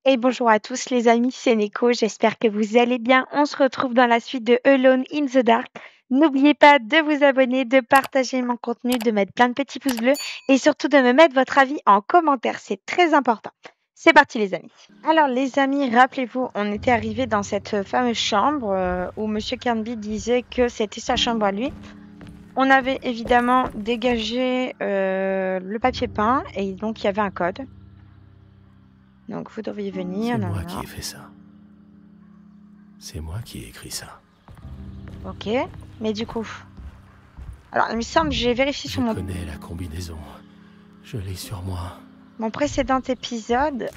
Et bonjour à tous les amis, c'est Neko, j'espère que vous allez bien. On se retrouve dans la suite de Alone in the Dark. N'oubliez pas de vous abonner, de partager mon contenu, de mettre plein de petits pouces bleus et surtout de me mettre votre avis en commentaire, c'est très important. C'est parti les amis. Alors les amis, rappelez-vous, on était arrivé dans cette fameuse chambre où Monsieur Carnby disait que c'était sa chambre à lui. On avait évidemment dégagé le papier peint et donc il y avait un code. Donc vous devriez venir. C'est moi qui ai fait ça. C'est moi qui ai écrit ça. Ok, mais du coup... Alors, il me semble que j'ai vérifié sur Je connais la combinaison. Je l'ai sur moi. mon précédent épisode.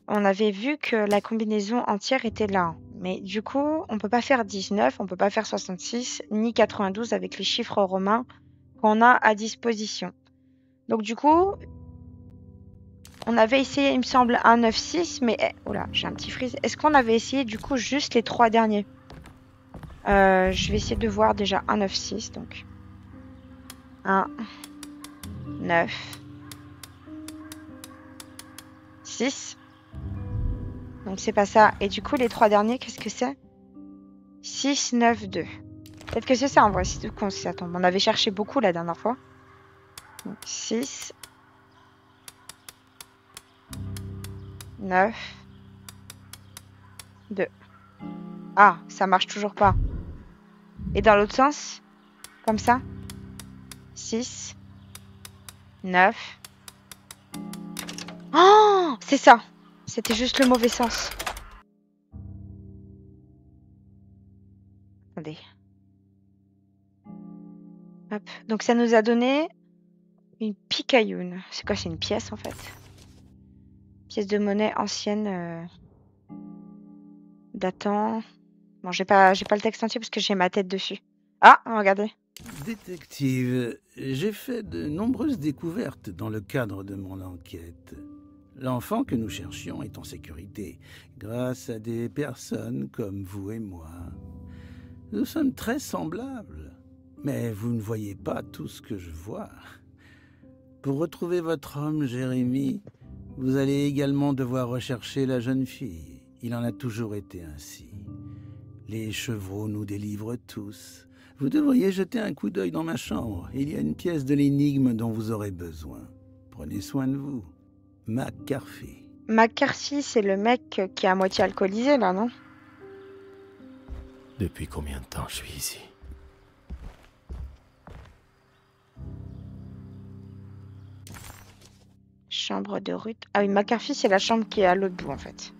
On avait vu que la combinaison entière était là. Mais du coup, on peut pas faire 19, on peut pas faire 66, ni 92 avec les chiffres romains qu'on a à disposition. Donc du coup, on avait essayé, il me semble, 1, 9, 6, mais... Oh là, j'ai un petit freeze. Est-ce qu'on avait essayé du coup juste les 3 derniers? Je vais essayer de voir déjà 1, 9, 6, donc... 1, 9, 6. Donc c'est pas ça. Et du coup, les 3 derniers, qu'est-ce que c'est? 6, 9, 2. Peut-être que c'est ça en vrai, c'est tout con si ça tombe. On avait cherché beaucoup la dernière fois. Donc 6, 9, 2. Ah, ça marche toujours pas. Et dans l'autre sens? Comme ça? 6, 9. Oh, c'est ça. C'était juste le mauvais sens. Attendez. Hop. Donc ça nous a donné une picayoune. C'est quoi? C'est une pièce en fait. Pièce de monnaie ancienne datant. Bon, j'ai pas le texte entier parce que j'ai ma tête dessus. Ah, regardez. Détective, j'ai fait de nombreuses découvertes dans le cadre de mon enquête. L'enfant que nous cherchions est en sécurité, grâce à des personnes comme vous et moi. Nous sommes très semblables, mais vous ne voyez pas tout ce que je vois. Pour retrouver votre homme, Jérémy, vous allez également devoir rechercher la jeune fille. Il en a toujours été ainsi. Les chevreaux nous délivrent tous. Vous devriez jeter un coup d'œil dans ma chambre. Il y a une pièce de l'énigme dont vous aurez besoin. Prenez soin de vous. McCarthy. McCarthy, c'est le mec qui est à moitié alcoolisé, là, non? Depuis combien de temps je suis ici? Chambre de Ruth. Ah oui, McCarthy, c'est la chambre qui est à l'autre bout, en fait.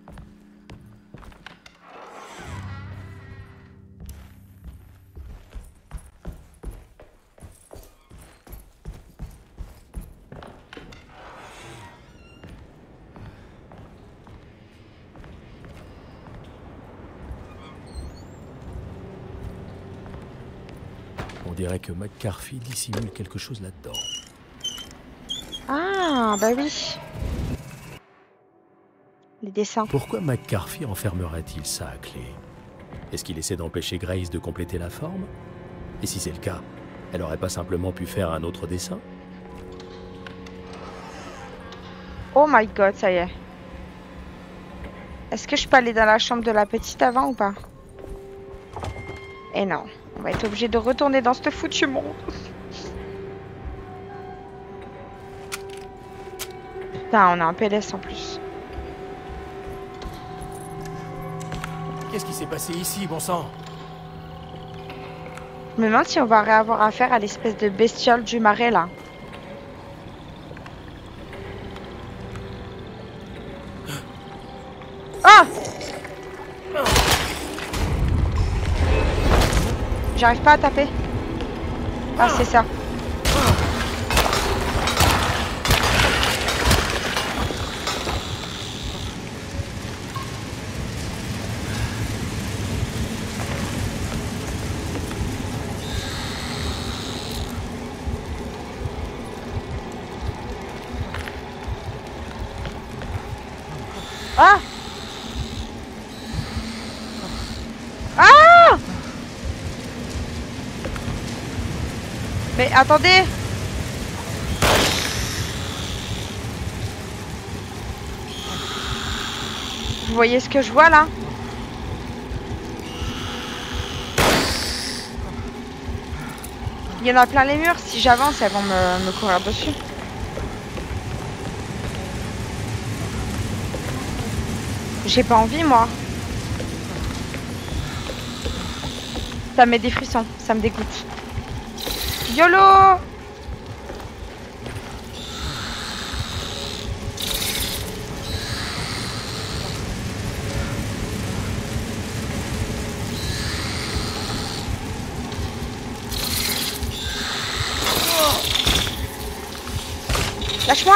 On dirait que McCarthy dissimule quelque chose là-dedans. Ah, bah oui. Les dessins. Pourquoi McCarthy enfermerait-il ça à clé? Est-ce qu'il essaie d'empêcher Grace de compléter la forme? Et si c'est le cas, elle aurait pas simplement pu faire un autre dessin? Oh my god, ça y est. Est-ce que je peux aller dans la chambre de la petite avant ou pas? Eh non. On va être obligé de retourner dans ce foutu monde. Putain, on a un PLS en plus. Qu'est-ce qui s'est passé ici, bon sang? Je me demande si on va avoir affaire à l'espèce de bestiole du marais, là. Ah! J'arrive pas à taper. Ah, c'est ça. Ah! Ah! Mais attendez! Vous voyez ce que je vois là? Il y en a plein les murs. Si j'avance, elles vont me courir dessus. J'ai pas envie, moi. Ça me met des frissons. Ça me dégoûte. YOLO! Lâche-moi!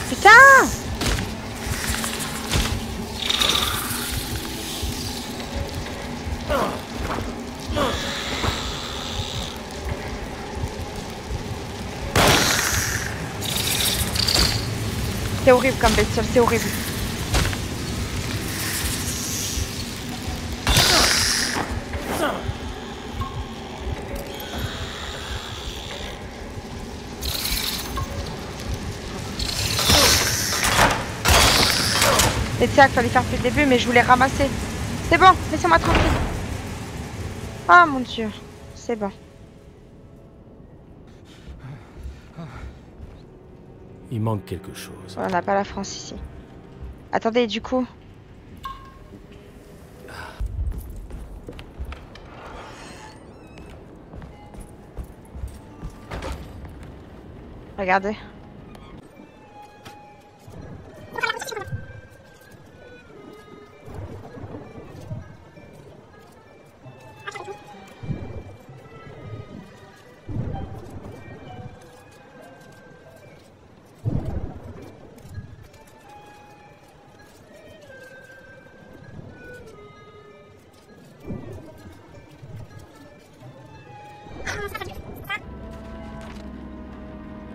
Putain! C'est horrible comme bestiole, c'est horrible. C'est ça qu'il fallait faire depuis le début, mais je voulais ramasser. C'est bon, laissez-moi tranquille. Oh mon dieu, c'est bon. Il manque quelque chose. On n'a pas la France ici. Attendez, du coup. Regardez.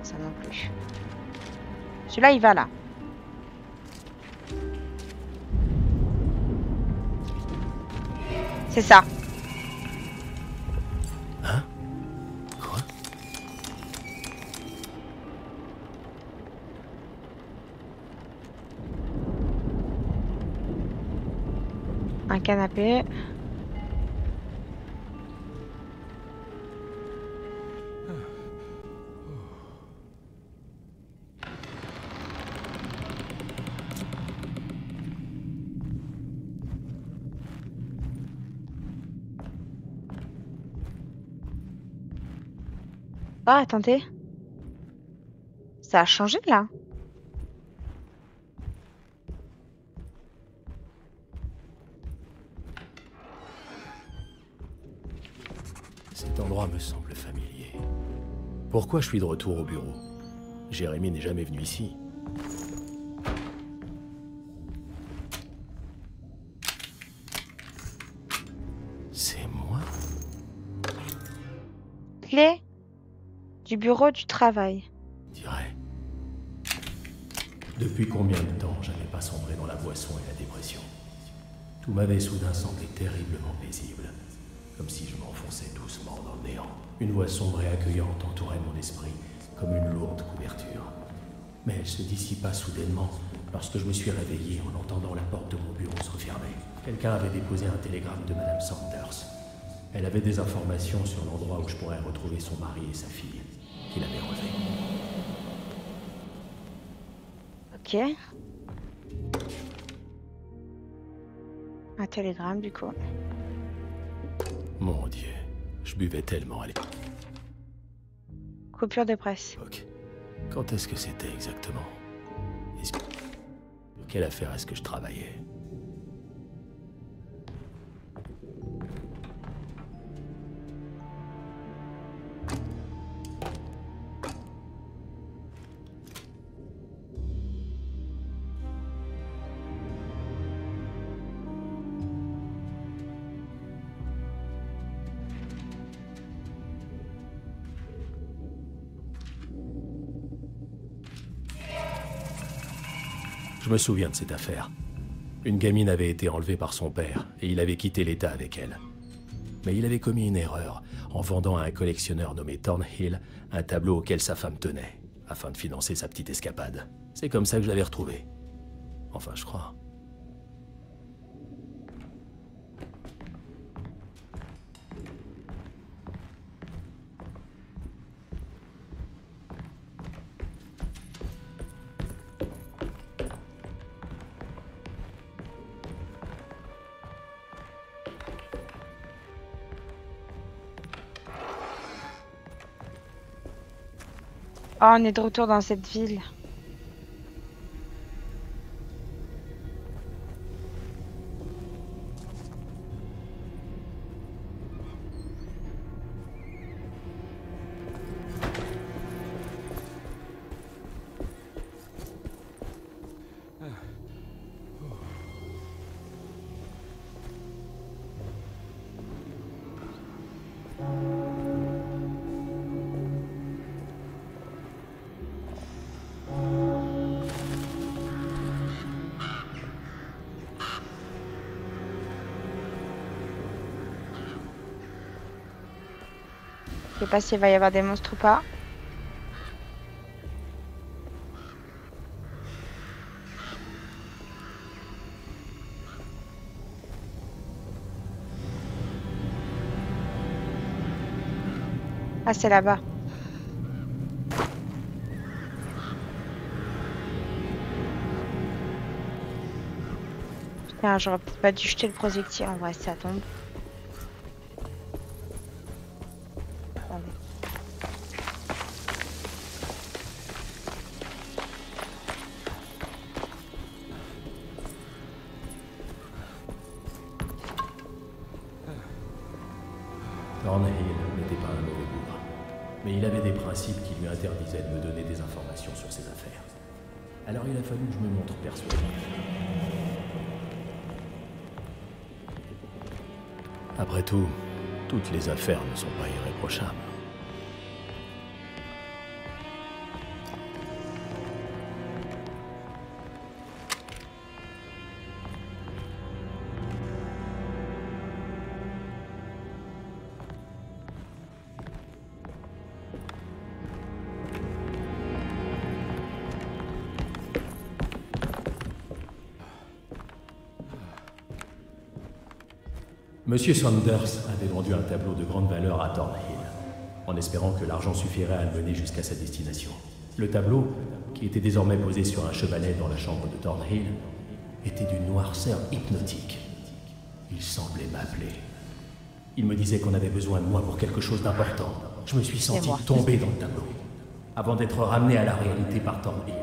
Ça non plus. Celui-là, il va là. C'est ça. Hein? Quoi? Un canapé. Ah, attendez. Ça a changé là. Cet endroit me semble familier. Pourquoi je suis de retour au bureau? Jérémy n'est jamais venu ici. C'est moi? Clé du bureau du travail. Dirais. Depuis combien de temps j'avais pas sombré dans la boisson et la dépression? Tout m'avait soudain semblé terriblement paisible. Comme si je m'enfonçais doucement dans le néant. Une voix sombre et accueillante entourait mon esprit, comme une lourde couverture. Mais elle se dissipa soudainement lorsque je me suis réveillé en entendant la porte de mon bureau se refermer. Quelqu'un avait déposé un télégramme de Madame Sanders. Elle avait des informations sur l'endroit où je pourrais retrouver son mari et sa fille, qu'il avait relevés. Ok. Un télégramme du coup. Mon Dieu, je buvais tellement à Coupure de presse. l'époque. Quand est-ce que c'était exactement? Sur quelle affaire est-ce que je travaillais? Je me souviens de cette affaire. Une gamine avait été enlevée par son père et il avait quitté l'État avec elle. Mais il avait commis une erreur en vendant à un collectionneur nommé Thornhill un tableau auquel sa femme tenait, afin de financer sa petite escapade. C'est comme ça que je l'avais retrouvé. Enfin, je crois. Oh, on est de retour dans cette ville. Je sais pas s'il va y avoir des monstres ou pas. Ah, c'est là-bas. Putain, j'aurais peut-être pas dû jeter le projectile. En vrai, ça tombe. Attendez. Thornhill n'était pas un mauvais bougre, mais il avait des principes qui lui interdisaient de me donner des informations sur ses affaires. Alors il a fallu que je me montre persuasif. Après tout, toutes les affaires ne sont pas irréprochables. Monsieur Saunders avait vendu un tableau de grande valeur à Thornhill, en espérant que l'argent suffirait à le mener jusqu'à sa destination. Le tableau, qui était désormais posé sur un chevalet dans la chambre de Thornhill, était d'une noirceur hypnotique. Il semblait m'appeler. Il me disait qu'on avait besoin de moi pour quelque chose d'important. Je me suis senti tomber dans le tableau, avant d'être ramené à la réalité par Thornhill,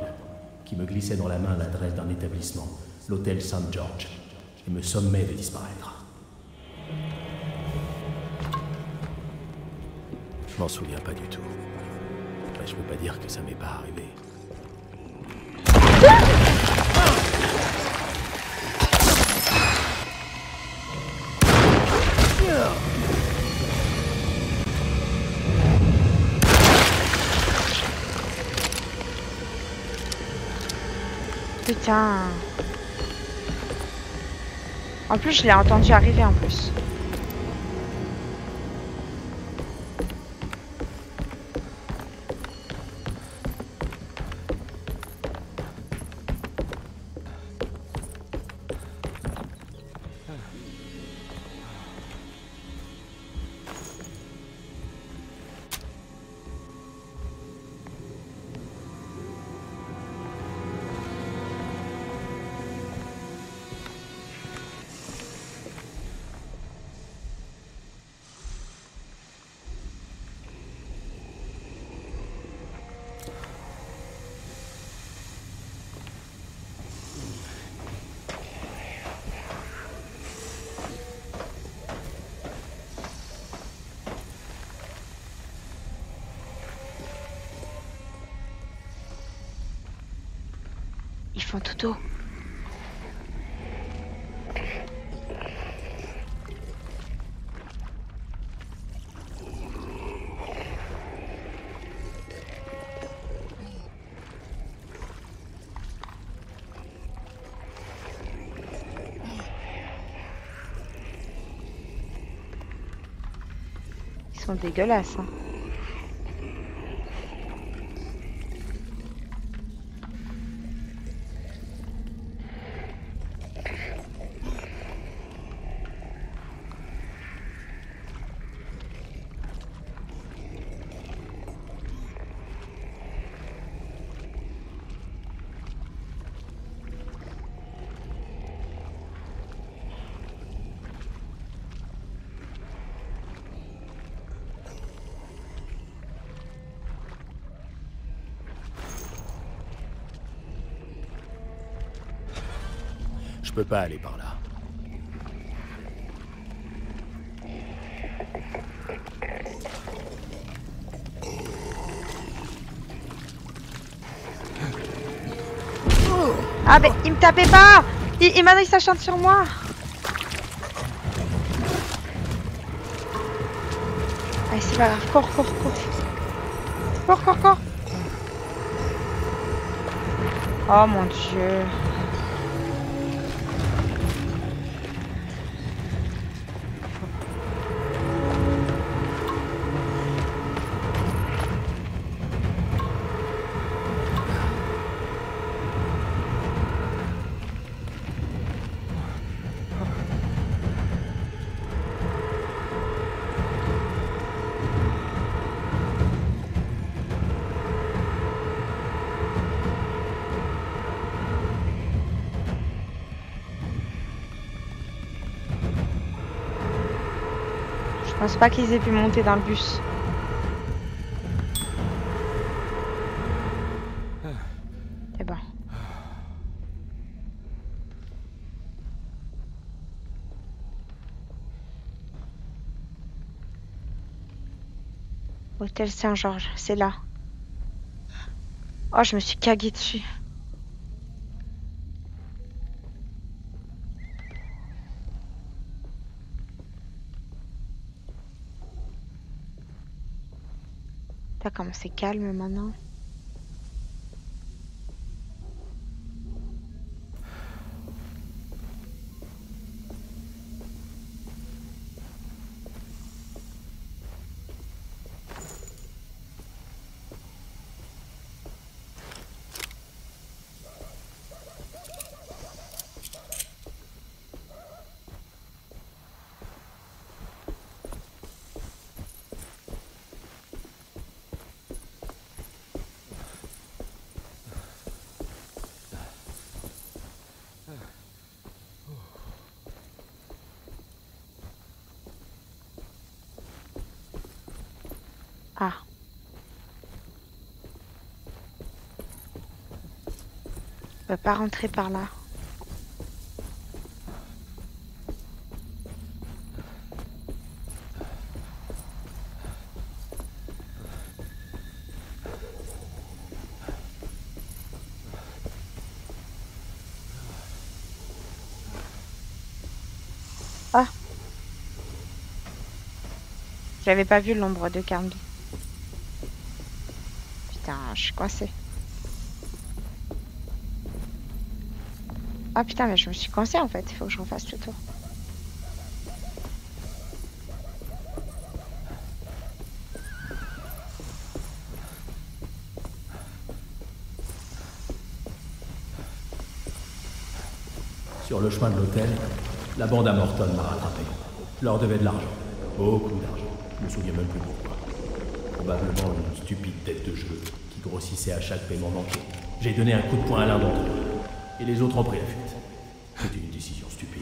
qui me glissait dans la main l'adresse d'un établissement, l'hôtel St. George, et me sommait de disparaître. Je m'en souviens pas du tout. Mais je peux pas dire que ça m'est pas arrivé. Putain. En plus, je l'ai entendu arriver en plus. Ils font tout. sont dégueulasses. Hein. Je peux pas aller par là. Ah mais il me tapait pas. Maintenant il s'acharne sur moi. Allez c'est pas grave, cours. Cours. Oh mon dieu. Je pense pas qu'ils aient pu monter dans le bus. C'est bon. Hôtel Saint-Georges, c'est là. Oh, je me suis caguée dessus. T'as comment c'est calme maintenant. Ah. On peut pas rentrer par là. Ah. J'avais pas vu l'ombre de Carmby. Putain, je suis coincée. Ah putain, mais je me suis coincée en fait. Il faut que je refasse le tour. Sur le chemin de l'hôtel, la bande à Morton m'a rattrapé. Je leur devais de l'argent. Beaucoup d'argent. Je me souviens même plus pourquoi. Probablement une stupide tête de jeu qui grossissait à chaque paiement manqué. J'ai donné un coup de poing à l'un d'entre eux. Et les autres ont pris la fuite. C'était une décision stupide.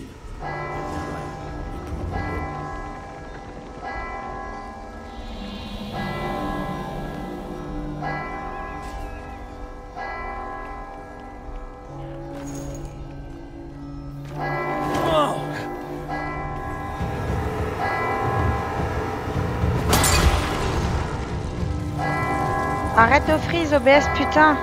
Arrête de freeze, OBS, putain.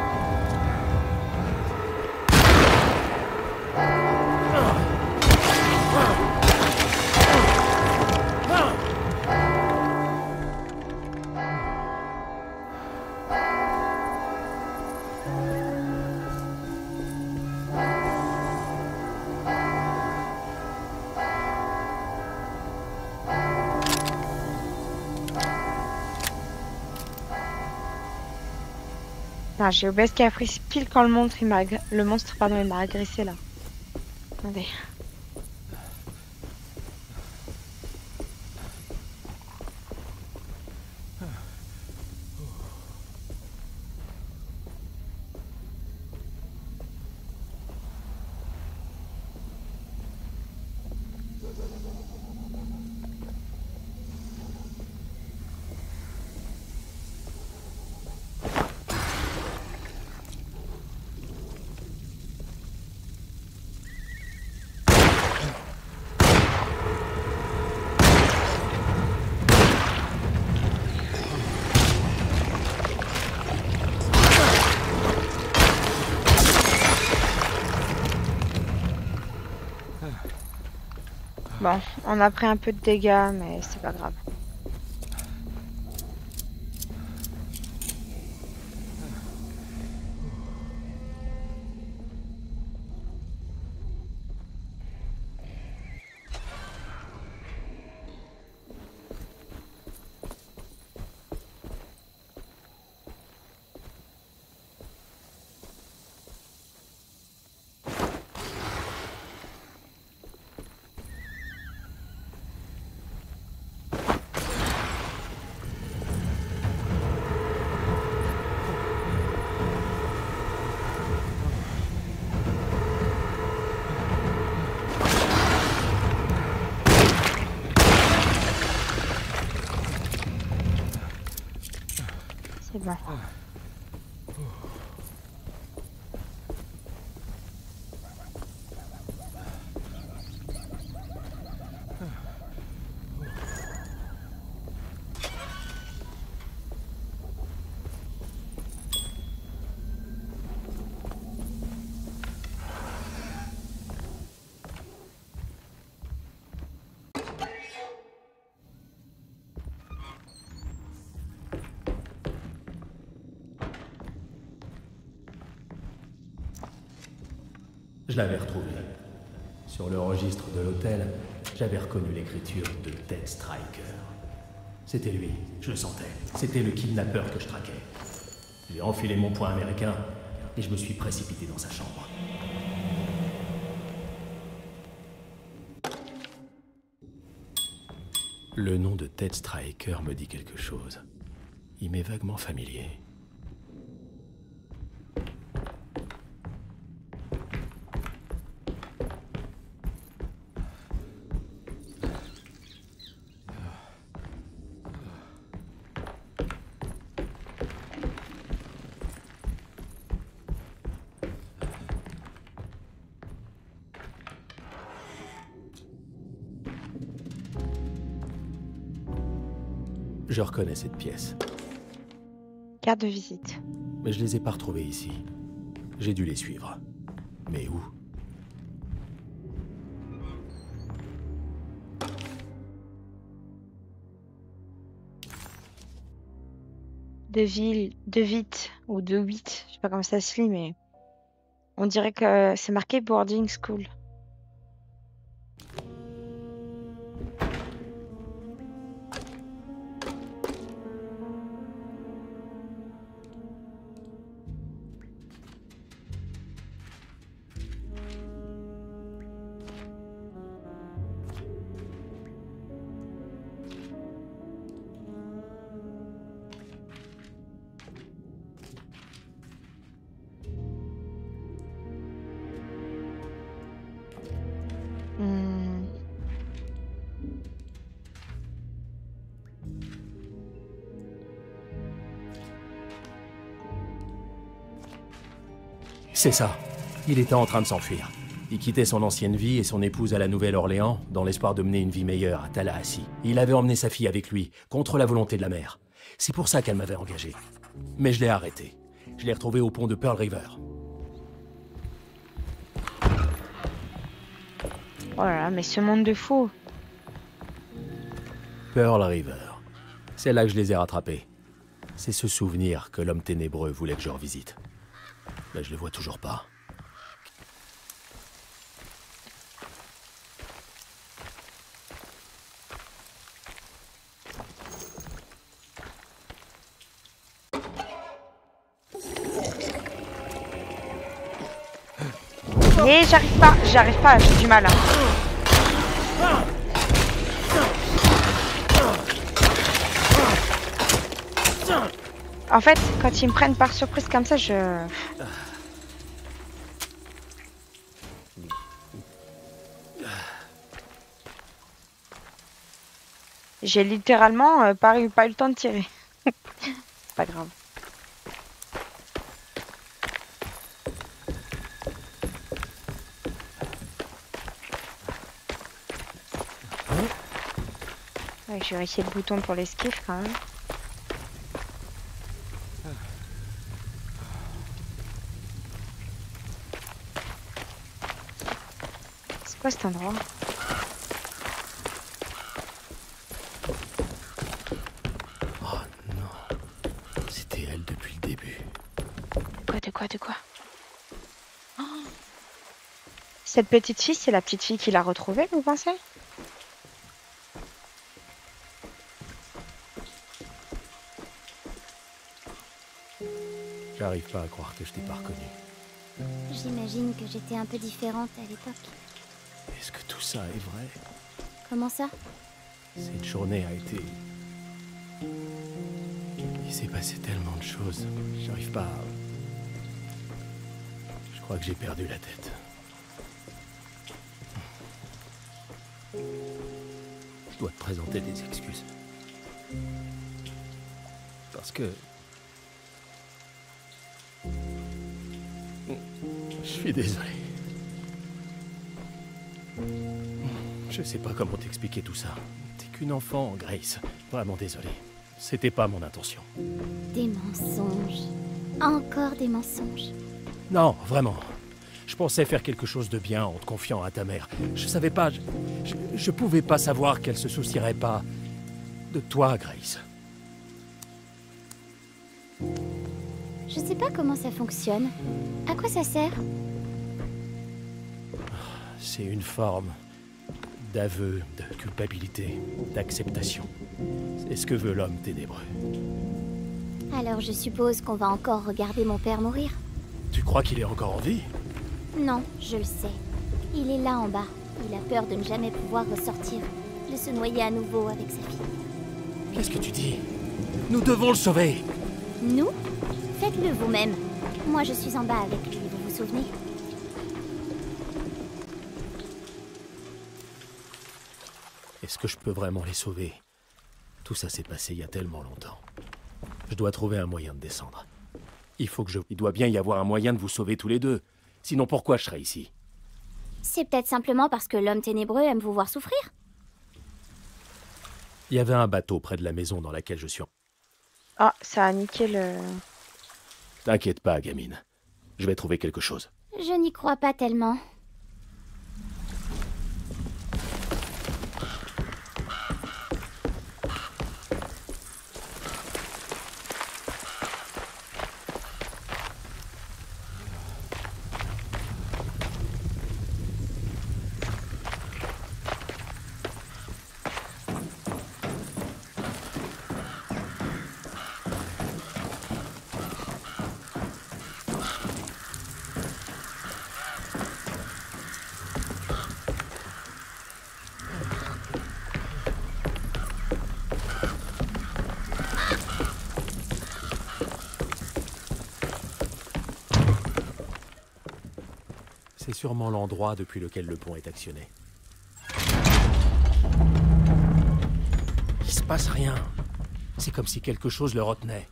Ah, j'ai OBS qui a pris pile quand le monstre, pardon, il m'a agressé là. Attendez. Bon, on a pris un peu de dégâts, mais c'est pas grave. C'est bon. Je l'avais retrouvé. Sur le registre de l'hôtel, j'avais reconnu l'écriture de Ted Striker. C'était lui, je le sentais. C'était le kidnappeur que je traquais. J'ai enfilé mon poing américain et je me suis précipité dans sa chambre. Le nom de Ted Striker me dit quelque chose. Il m'est vaguement familier. Je reconnais cette pièce. Carte de visite. Mais je les ai pas retrouvés ici. J'ai dû les suivre. Mais où? De ville, de vite ou de 8. Je sais pas comment ça se lit, mais on dirait que c'est marqué boarding school. Hmm. C'est ça. Il était en train de s'enfuir. Il quittait son ancienne vie et son épouse à la Nouvelle-Orléans dans l'espoir de mener une vie meilleure à Tallahassee. Il avait emmené sa fille avec lui, contre la volonté de la mère. C'est pour ça qu'elle m'avait engagé. Mais je l'ai arrêté. Je l'ai retrouvé au pont de Pearl River. Oh là là, mais ce monde de fous. Pearl River. C'est là que je les ai rattrapés. C'est ce souvenir que l'homme ténébreux voulait que je revisite. Là, je le vois toujours pas. Et j'arrive pas, j'ai du mal. Hein. En fait, quand ils me prennent par surprise comme ça, j'ai littéralement pas eu le temps de tirer. Pas grave. Ouais, je vais vérifier le bouton pour l'esquive quand même. C'est quoi cet endroit? Oh non, c'était elle depuis le début. De quoi? Oh, cette petite fille, c'est la petite fille qui l'a retrouvée, vous pensez? J'arrive pas à croire que je t'ai pas reconnu. J'imagine que j'étais un peu différente à l'époque. Est-ce que tout ça est vrai? Comment ça? Cette journée a été... Il s'est passé tellement de choses. J'arrive pas à... Je crois que j'ai perdu la tête. Je dois te présenter des excuses. Parce que... Je suis désolé. Je sais pas comment t'expliquer tout ça. T'es qu'une enfant, Grace. Vraiment désolé. C'était pas mon intention. Des mensonges. Encore des mensonges. Non, vraiment. Je pensais faire quelque chose de bien en te confiant à ta mère. Je savais pas... Je pouvais pas savoir qu'elle se soucierait pas de toi, Grace. Je sais pas comment ça fonctionne. À quoi ça sert? C'est une forme d'aveu, de culpabilité, d'acceptation. C'est ce que veut l'homme ténébreux. Alors je suppose qu'on va encore regarder mon père mourir? Tu crois qu'il est encore en vie? Non, je le sais. Il est là en bas. Il a peur de ne jamais pouvoir ressortir, de se noyer à nouveau avec sa fille. Qu'est-ce que tu dis? Nous devons le sauver! Nous? Faites-le vous-même. Moi je suis en bas avec lui, vous vous souvenez? Est-ce que je peux vraiment les sauver? Tout ça s'est passé il y a tellement longtemps. Je dois trouver un moyen de descendre. Il doit bien y avoir un moyen de vous sauver tous les deux. Sinon pourquoi je serais ici? C'est peut-être simplement parce que l'homme ténébreux aime vous voir souffrir. Il y avait un bateau près de la maison dans laquelle je suis. Ah, ça a niqué le... T'inquiète pas, gamine. Je vais trouver quelque chose. Je n'y crois pas tellement. C'est sûrement l'endroit depuis lequel le pont est actionné. Il se passe rien. C'est comme si quelque chose le retenait.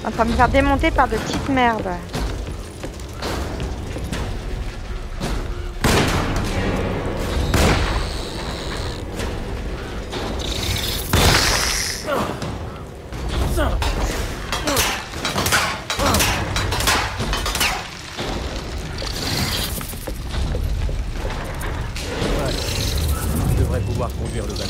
En train de me faire démonter par de petites merdes. Je devrais pouvoir conduire le bateau.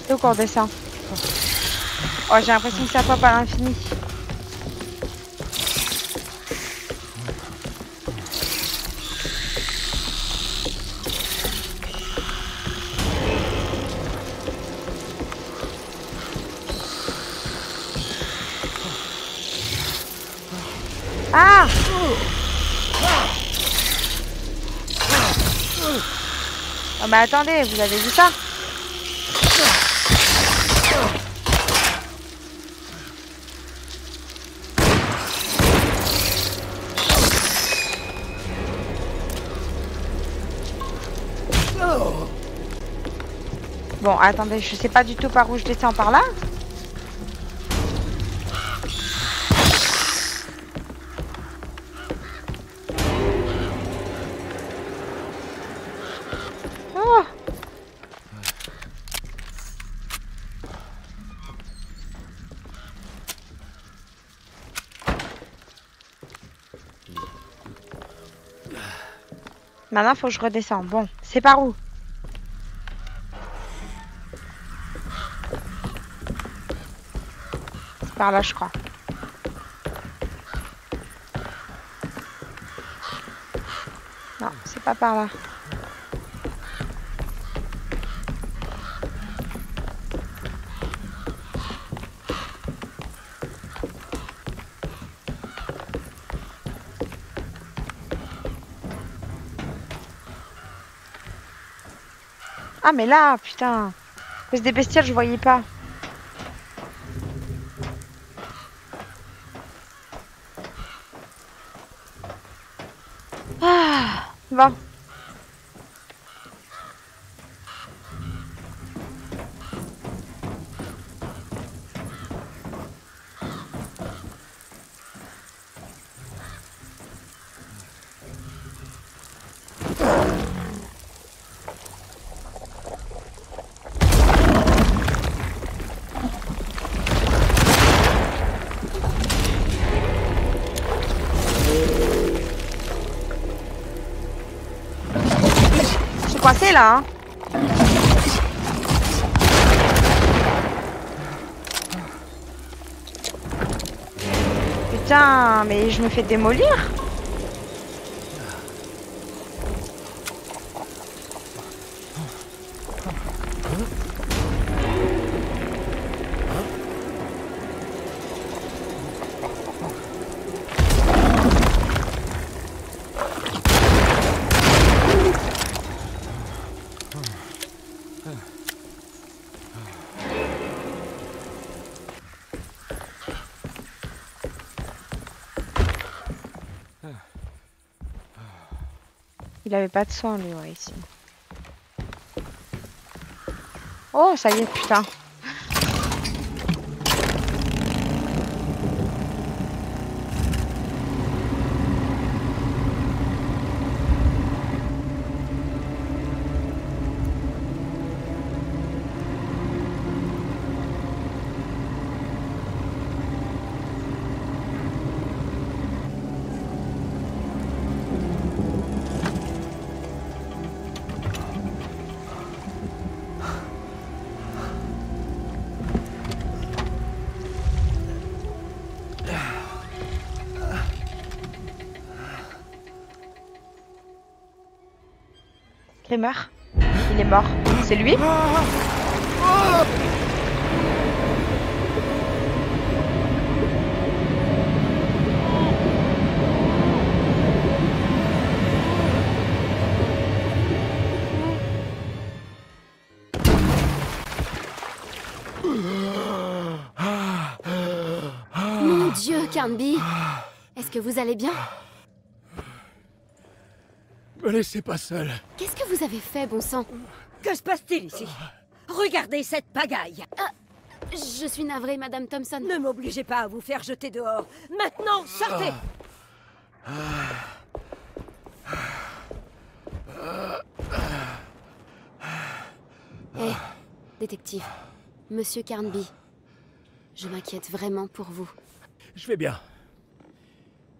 C'est où qu'on descend? Oh, j'ai l'impression que ça pop à l'infini. Ah! Oh, mais attendez, vous avez vu ça? Bon, attendez, je sais pas du tout par où je descends, par là? Oh! Maintenant, faut que je redescende. Bon, c'est par où? C'est par là, je crois. Non, c'est pas par là. Ah, mais là, putain. À cause des bestioles, je voyais pas. Ah, bon. Je suis coincée là, hein. Putain, mais je me fais démolir. Il avait pas de soin, lui, ouais, ici. Oh, ça y est, putain. Kramer, il est mort. C'est lui? Mon Dieu, Carnby! Est-ce que vous allez bien? Me laissez pas seul. Qu'est-ce que vous avez fait, bon sang? Que se passe-t-il ici? Regardez cette pagaille! Je suis navrée, Madame Thompson. Ne m'obligez pas à vous faire jeter dehors. Maintenant, sortez! Hé, détective. Monsieur Carnby. Je m'inquiète vraiment pour vous. Je vais bien.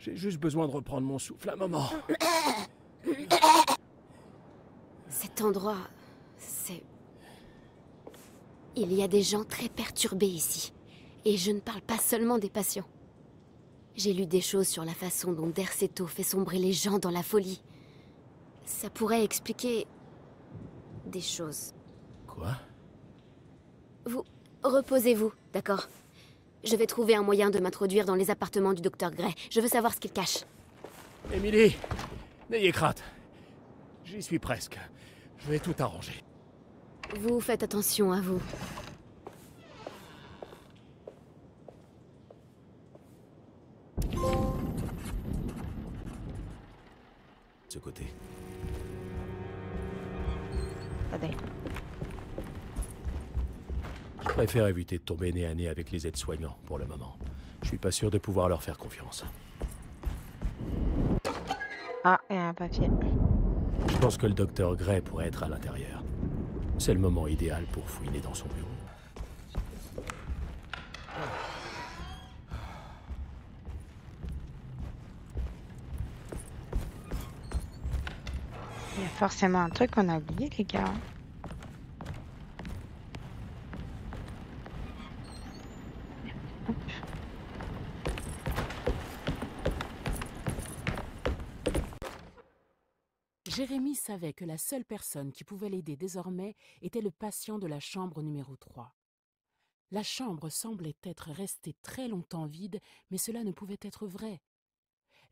J'ai juste besoin de reprendre mon souffle un moment. Cet endroit, c'est... Il y a des gens très perturbés ici. Et je ne parle pas seulement des patients. J'ai lu des choses sur la façon dont Derceto fait sombrer les gens dans la folie. Ça pourrait expliquer... des choses. Quoi? Vous... reposez-vous, d'accord? Je vais trouver un moyen de m'introduire dans les appartements du docteur Gray. Je veux savoir ce qu'il cache. Émilie, n'ayez crainte. J'y suis presque. Je vais tout arranger. Vous faites attention à vous. Ce côté. Attendez. Je préfère éviter de tomber nez à nez avec les aides-soignants pour le moment. Je suis pas sûr de pouvoir leur faire confiance. Ah, et un papier. Je pense que le docteur Gray pourrait être à l'intérieur. C'est le moment idéal pour fouiner dans son bureau. Il y a forcément un truc qu'on a oublié, les gars. Jérémy savait que la seule personne qui pouvait l'aider désormais était le patient de la chambre numéro 3. La chambre semblait être restée très longtemps vide, mais cela ne pouvait être vrai.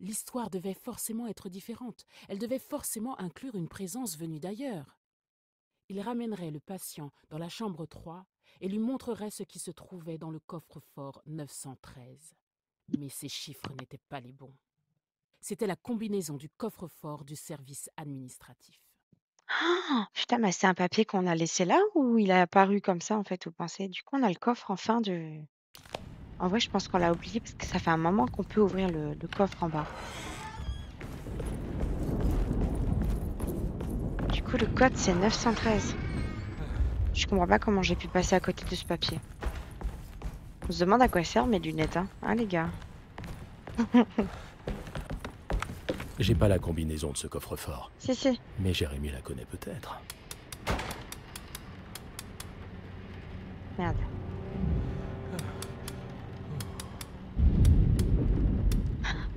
L'histoire devait forcément être différente. Elle devait forcément inclure une présence venue d'ailleurs. Il ramènerait le patient dans la chambre 3 et lui montrerait ce qui se trouvait dans le coffre-fort 913. Mais ces chiffres n'étaient pas les bons. C'était la combinaison du coffre-fort du service administratif. Ah, putain, mais c'est un papier qu'on a laissé là ou il a apparu comme ça, en fait, vous pensez? Du coup, on a le coffre enfin de... En vrai, je pense qu'on l'a oublié parce que ça fait un moment qu'on peut ouvrir le coffre en bas. Du coup, le code, c'est 913. Je comprends pas comment j'ai pu passer à côté de ce papier. On se demande à quoi servent mes lunettes, hein, les gars? J'ai pas la combinaison de ce coffre-fort, Si, si. mais Jérémy la connaît peut-être. Merde.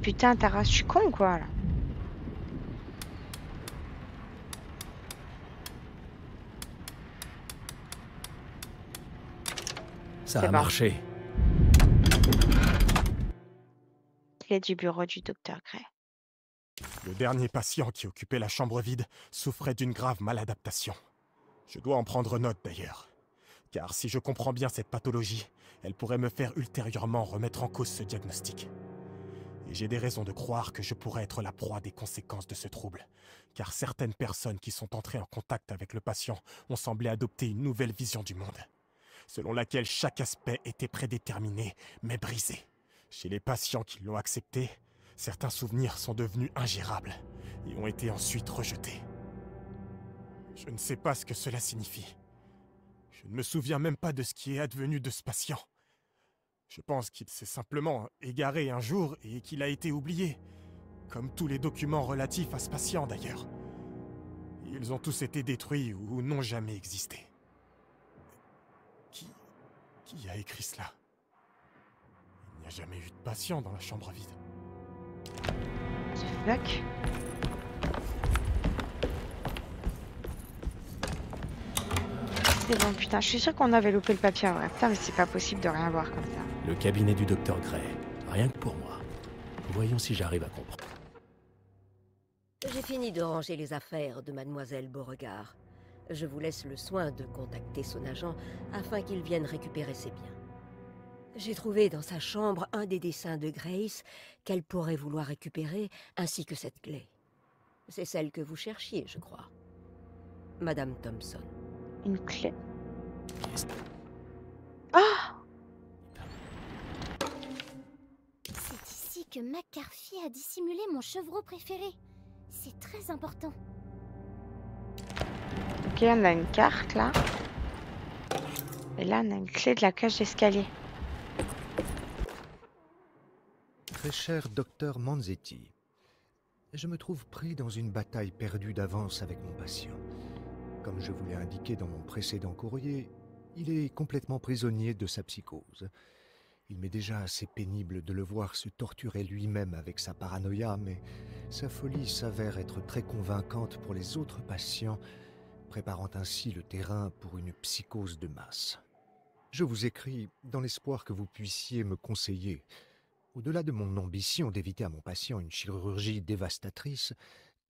Putain, Taras, je suis con ou quoi, là? Ça C'est a bon. marché. Clé du bureau du docteur Gray. Le dernier patient qui occupait la chambre vide souffrait d'une grave maladaptation. Je dois en prendre note d'ailleurs. Car si je comprends bien cette pathologie, elle pourrait me faire ultérieurement remettre en cause ce diagnostic. Et j'ai des raisons de croire que je pourrais être la proie des conséquences de ce trouble, car certaines personnes qui sont entrées en contact avec le patient ont semblé adopter une nouvelle vision du monde, selon laquelle chaque aspect était prédéterminé, mais brisé. Chez les patients qui l'ont accepté, certains souvenirs sont devenus ingérables et ont été ensuite rejetés. Je ne sais pas ce que cela signifie. Je ne me souviens même pas de ce qui est advenu de ce patient. Je pense qu'il s'est simplement égaré un jour et qu'il a été oublié, comme tous les documents relatifs à ce patient d'ailleurs. Ils ont tous été détruits ou n'ont jamais existé. Qui a écrit cela? Il n'y a jamais eu de patient dans la chambre vide. Fuck. C'est bon, putain, je suis sûre qu'on avait loupé le papier en vrai. Putain, mais c'est pas possible de rien voir comme ça. Le cabinet du docteur Gray. Rien que pour moi. Voyons si j'arrive à comprendre. J'ai fini de ranger les affaires de Mademoiselle Beauregard. Je vous laisse le soin de contacter son agent afin qu'il vienne récupérer ses biens. J'ai trouvé dans sa chambre un des dessins de Grace qu'elle pourrait vouloir récupérer, ainsi que cette clé. C'est celle que vous cherchiez, je crois. Madame Thompson. Une clé. Ah! C'est ici que McCarthy a dissimulé mon chevreau préféré. C'est très important. Ok, on a une carte là. Et là, on a une clé de la cage d'escalier. Très cher docteur Manzetti, je me trouve pris dans une bataille perdue d'avance avec mon patient. Comme je vous l'ai indiqué dans mon précédent courrier, il est complètement prisonnier de sa psychose. Il m'est déjà assez pénible de le voir se torturer lui-même avec sa paranoïa, mais sa folie s'avère être très convaincante pour les autres patients, préparant ainsi le terrain pour une psychose de masse. Je vous écris dans l'espoir que vous puissiez me conseiller. Au-delà de mon ambition d'éviter à mon patient une chirurgie dévastatrice,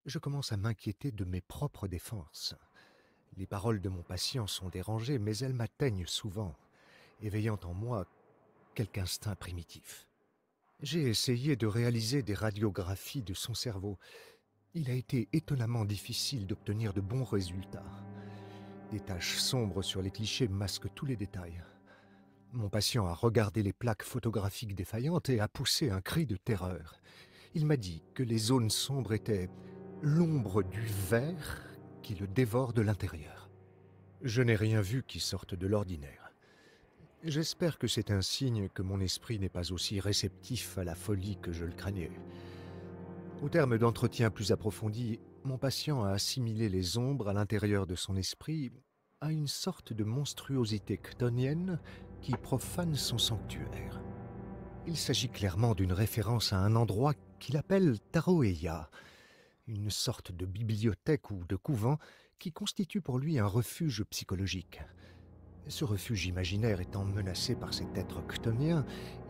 je commence à m'inquiéter de mes propres défenses. Les paroles de mon patient sont dérangées, mais elles m'atteignent souvent, éveillant en moi quelque instinct primitif. J'ai essayé de réaliser des radiographies de son cerveau. Il a été étonnamment difficile d'obtenir de bons résultats. Des taches sombres sur les clichés masquent tous les détails. Mon patient a regardé les plaques photographiques défaillantes et a poussé un cri de terreur. Il m'a dit que les zones sombres étaient l'ombre du ver qui le dévore de l'intérieur. Je n'ai rien vu qui sorte de l'ordinaire. J'espère que c'est un signe que mon esprit n'est pas aussi réceptif à la folie que je le craignais. Au terme d'entretiens plus approfondis, mon patient a assimilé les ombres à l'intérieur de son esprit à une sorte de monstruosité chtonienne qui profane son sanctuaire. Il s'agit clairement d'une référence à un endroit qu'il appelle Taroeya, une sorte de bibliothèque ou de couvent qui constitue pour lui un refuge psychologique. Ce refuge imaginaire étant menacé par cet être chtonien,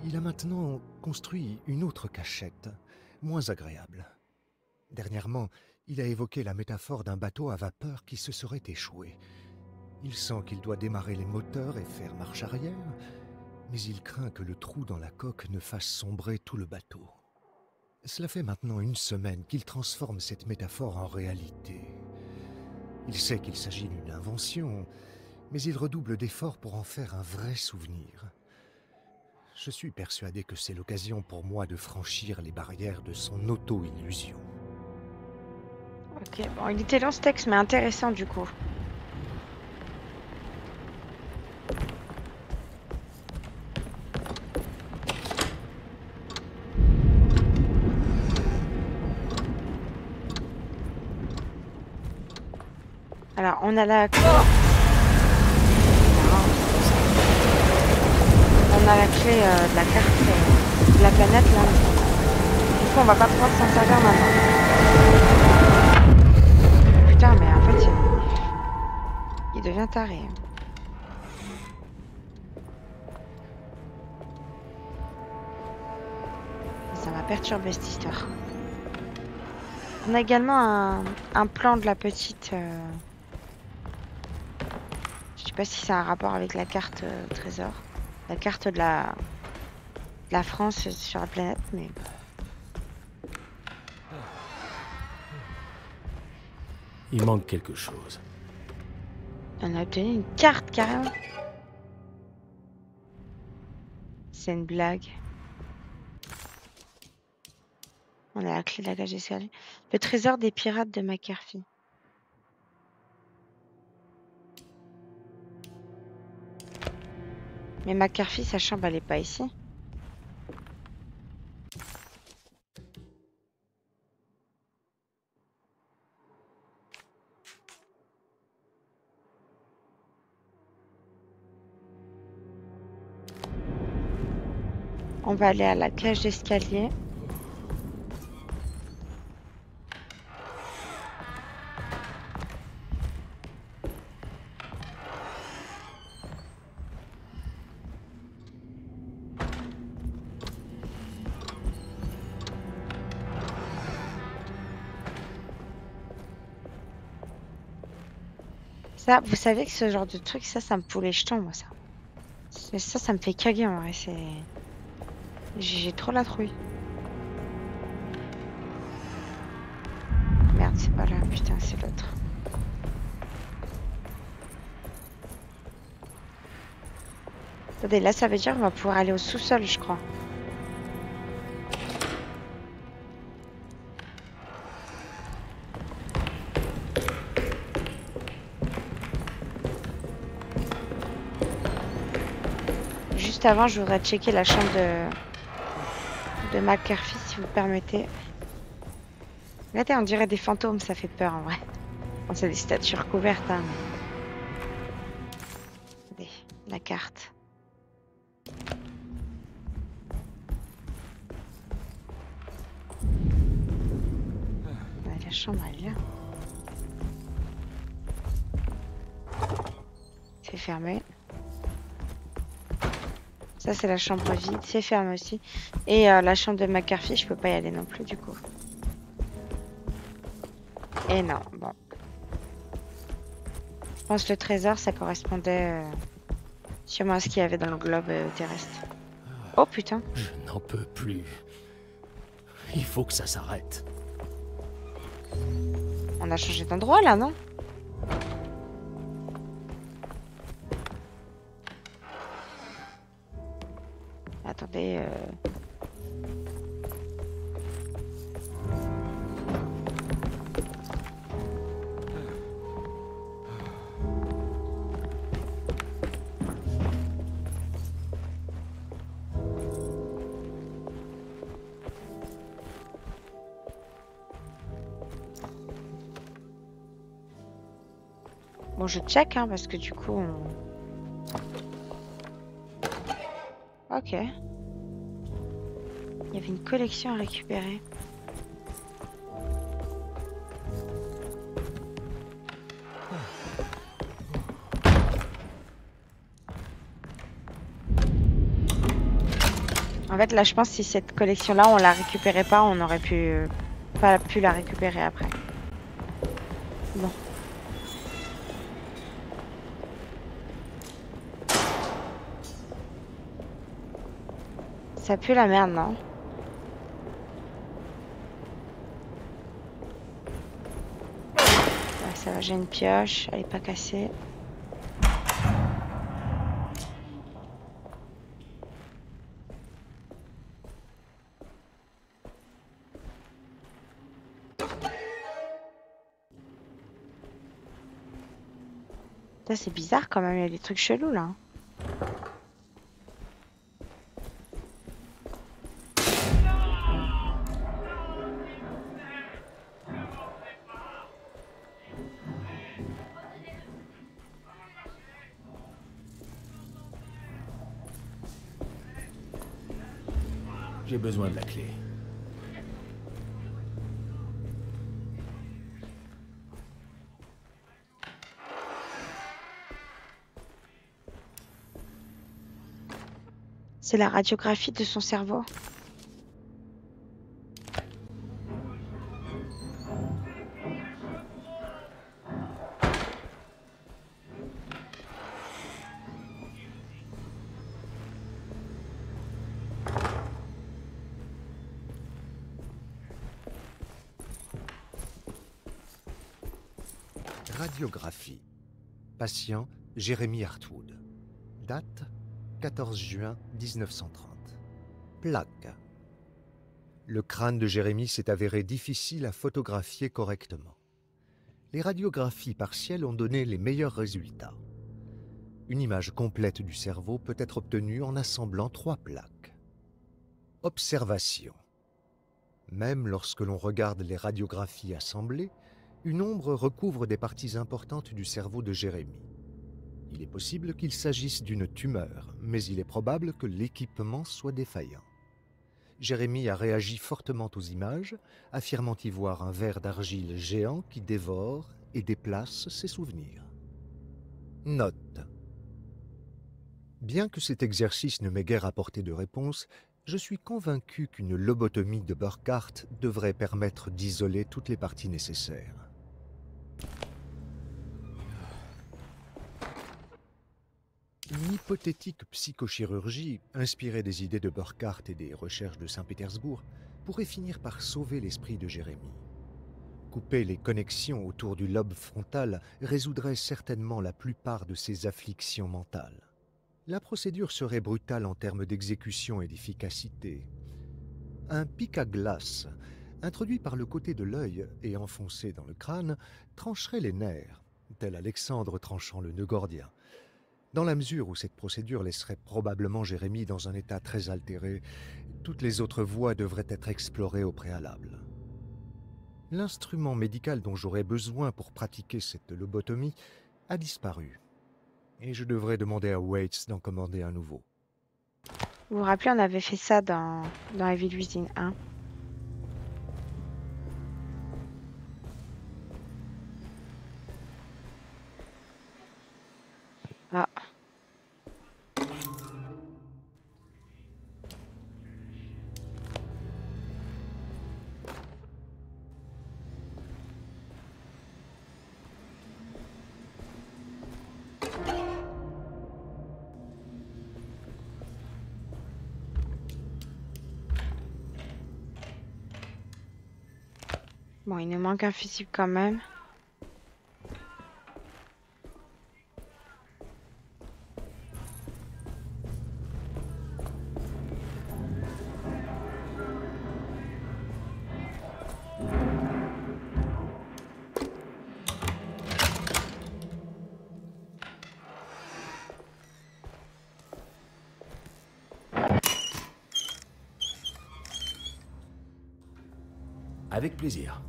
il a maintenant construit une autre cachette, moins agréable. Dernièrement, il a évoqué la métaphore d'un bateau à vapeur qui se serait échoué. Il sent qu'il doit démarrer les moteurs et faire marche arrière, mais il craint que le trou dans la coque ne fasse sombrer tout le bateau. Cela fait maintenant 1 semaine qu'il transforme cette métaphore en réalité. Il sait qu'il s'agit d'une invention, mais il redouble d'efforts pour en faire un vrai souvenir. Je suis persuadé que c'est l'occasion pour moi de franchir les barrières de son auto-illusion. Ok, bon, il était long ce texte, mais intéressant du coup. Alors, on a la clé. On a la clé de la carte de la planète là. Du coup, on va pas pouvoir s'en servir maintenant. Putain, mais en fait, il devient taré. Ça m'a perturbé cette histoire. On a également un plan de la petite. Je sais pas si ça a un rapport avec la carte trésor. La carte de la France sur la planète, mais... Il manque quelque chose. On a obtenu une carte carrément. C'est une blague. On a la clé de la cage d'escalier. Le trésor des pirates de McCarthy. Mais McCarthy, sa chambre, elle est pas ici. On va aller à la cage d'escalier. Ça, vous savez que ce genre de truc, ça me fout les jetons, moi, ça. Ça me fait caguer en vrai. J'ai trop la trouille. Merde, c'est pas là. Putain, c'est l'autre. Attendez, là, ça veut dire qu'on va pouvoir aller au sous-sol, je crois. Juste avant, je voudrais checker la chambre de McCarthy, si vous permettez. Regardez, on dirait des fantômes, ça fait peur en vrai. Bon, c'est des statues recouvertes, hein. Regardez, la carte. Ouais, la chambre, elle est là. C'est fermé. Ça, c'est la chambre vide, c'est fermé aussi. Et la chambre de McCarthy, je peux pas y aller non plus, du coup. Et non, bon. Je pense que le trésor, ça correspondait sûrement à ce qu'il y avait dans le globe terrestre. Oh putain. Je n'en peux plus. Il faut que ça s'arrête. On a changé d'endroit là, non? Attendez. Bon, je check, hein, parce que du coup, on... Ok. Il y avait une collection à récupérer. En fait, là, je pense que si cette collection-là, on la récupérait pas, on aurait pas pu la récupérer après. Bon. Ça pue la merde, non? Ouais, ça va, j'ai une pioche, elle est pas cassée. Ça, c'est bizarre quand même, il y a des trucs chelous là. J'ai besoin de la clé. C'est la radiographie de son cerveau. Radiographie. Patient Jérémy Hartwood. Date 14 juin 1930. Plaque. Le crâne de Jérémy s'est avéré difficile à photographier correctement. Les radiographies partielles ont donné les meilleurs résultats. Une image complète du cerveau peut être obtenue en assemblant 3 plaques. Observation. Même lorsque l'on regarde les radiographies assemblées, une ombre recouvre des parties importantes du cerveau de Jérémy. Il est possible qu'il s'agisse d'une tumeur, mais il est probable que l'équipement soit défaillant. Jérémy a réagi fortement aux images, affirmant y voir un ver d'argile géant qui dévore et déplace ses souvenirs. Note. Bien que cet exercice ne m'ait guère apporté de réponse, je suis convaincu qu'une lobotomie de Burkhardt devrait permettre d'isoler toutes les parties nécessaires. Une hypothétique psychochirurgie, inspirée des idées de Burkhardt et des recherches de Saint-Pétersbourg, pourrait finir par sauver l'esprit de Jérémie. Couper les connexions autour du lobe frontal résoudrait certainement la plupart de ses afflictions mentales. La procédure serait brutale en termes d'exécution et d'efficacité. Un pic à glace, introduit par le côté de l'œil et enfoncé dans le crâne, trancherait les nerfs, tel Alexandre tranchant le nœud gordien. Dans la mesure où cette procédure laisserait probablement Jérémie dans un état très altéré, toutes les autres voies devraient être explorées au préalable. L'instrument médical dont j'aurais besoin pour pratiquer cette lobotomie a disparu, et je devrais demander à Waits d'en commander un nouveau. Vous vous rappelez, on avait fait ça dans Evil Within 1. Ah. Bon, il nous manque un fusible quand même. Avec plaisir.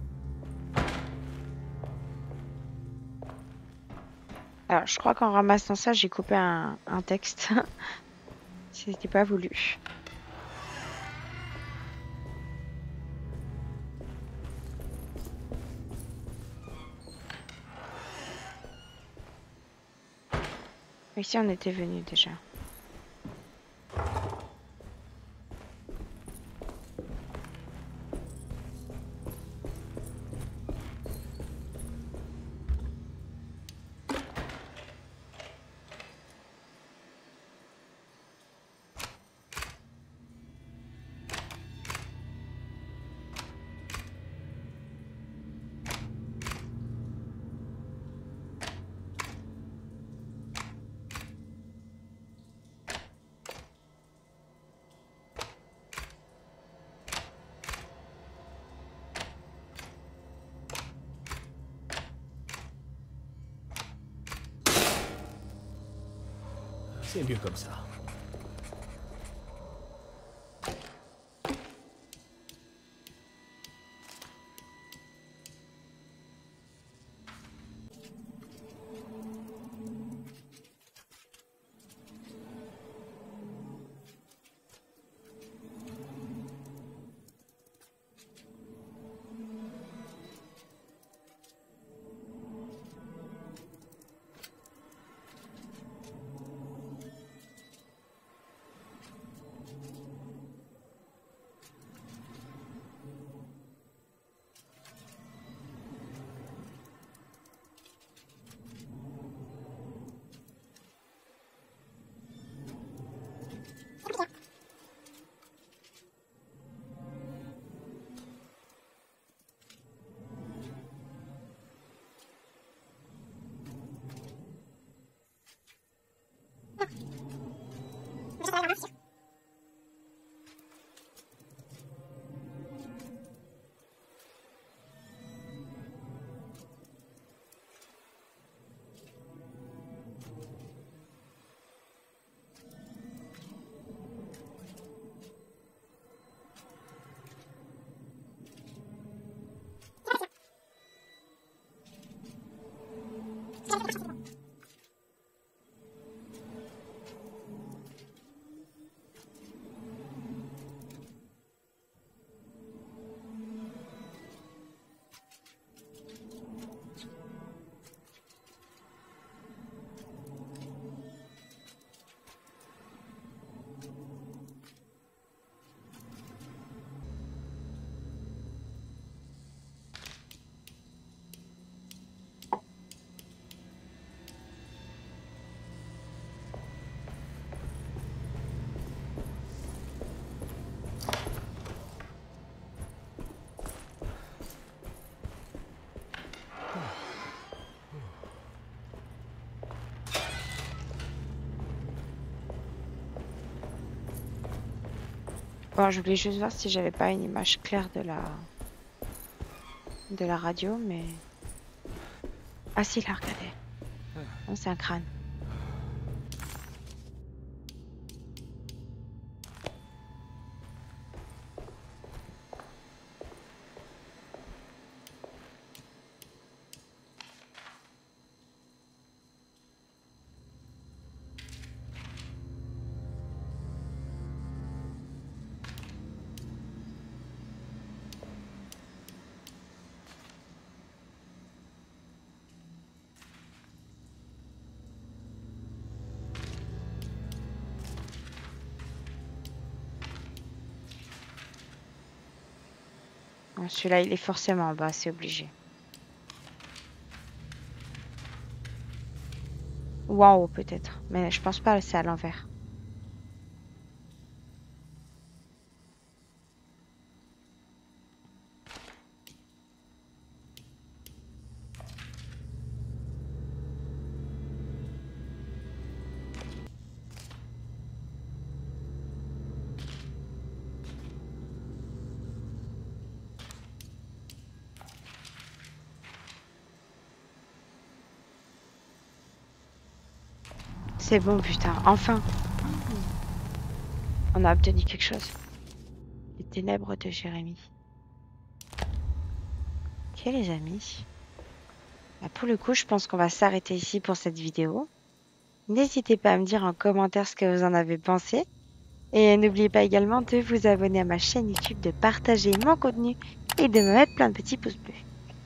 Alors, je crois qu'en ramassant ça, j'ai coupé un texte. C'était pas voulu. Ici, on était venu déjà. C'est mieux comme ça. Bon, je voulais juste voir si j'avais pas une image claire de la radio, mais... Ah si, là, regardez. Non, c'est un crâne. Bon, celui-là, il est forcément en bas, c'est obligé. Ou en haut, peut-être. Mais je pense pas, c'est à l'envers. C'est bon, putain, enfin. On a obtenu quelque chose. Les ténèbres de Jérémie. Ok, les amis. Bah, pour le coup, je pense qu'on va s'arrêter ici pour cette vidéo. N'hésitez pas à me dire en commentaire ce que vous en avez pensé. Et n'oubliez pas également de vous abonner à ma chaîne YouTube, de partager mon contenu et de me mettre plein de petits pouces bleus.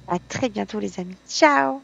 À très bientôt les amis. Ciao!